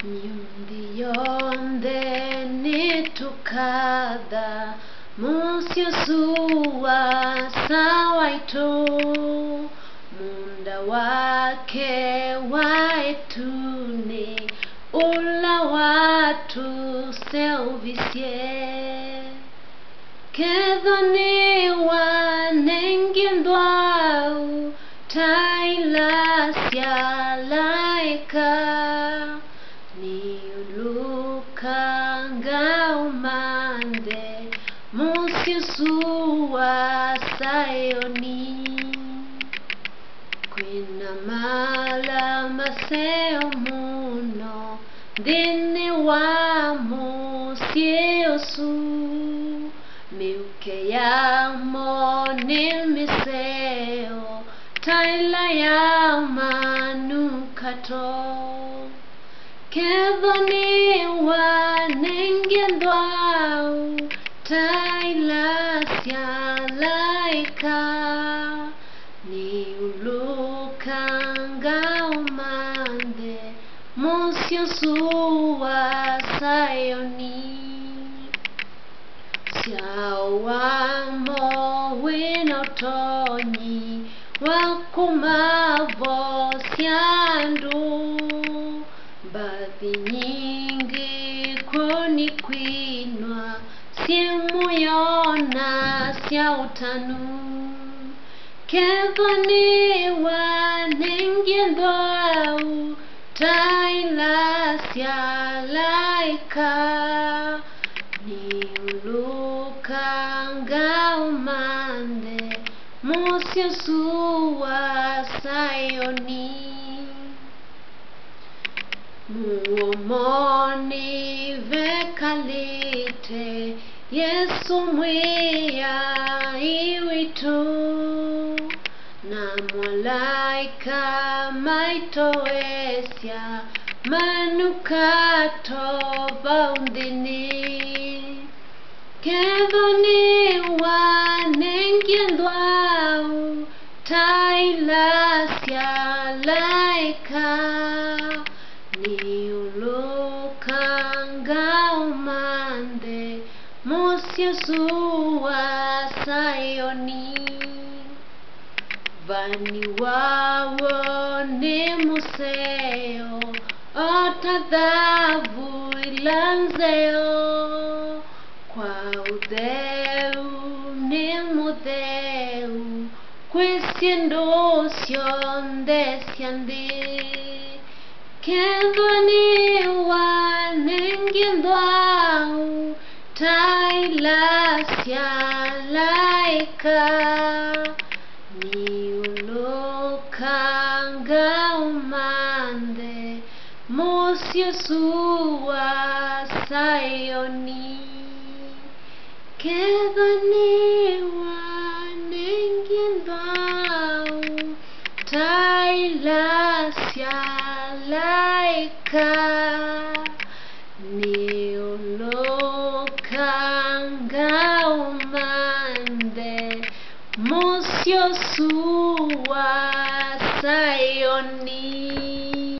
Nyundi yonde nitukada Musio suwa sawaito Munda wake waitune Ula watu selvisie Kedhoni wanengendwau Tailasya laika Ni ulukanga umande Musio suwa sayoni Kwina mala maseo muno Dine wa musio su Miuke ya monil miseo Taila ya manukato Kedhoni wanengendwau Tailasya laika Ni ulukanga umande Musio suwa sayoni Siawamo winotonyi Wakumavo siandu Bathi nyingi kuni kwinwa Simuyona siautanu Kedhoni wanengendwau Tailasya laika Ni ulukanga umande Musio suwa sayoni Muomoni vekalite Yesu mwia iwitu Na mwalaika maitoesya Manukato baundini Kedhoni wanengendwau Tailasya laika Ni ulukanga umande Musio suwa sayoni Vani wawo ni museo Otadhavu ilanzeo Kwa udeu ni mudeu Quisiendosio ndesiandi Kedhoni wanengendwau Tailasya laika Ni ulukanga umande Musio suwa sayoni Kedhoni wanengendwau Tailasya laika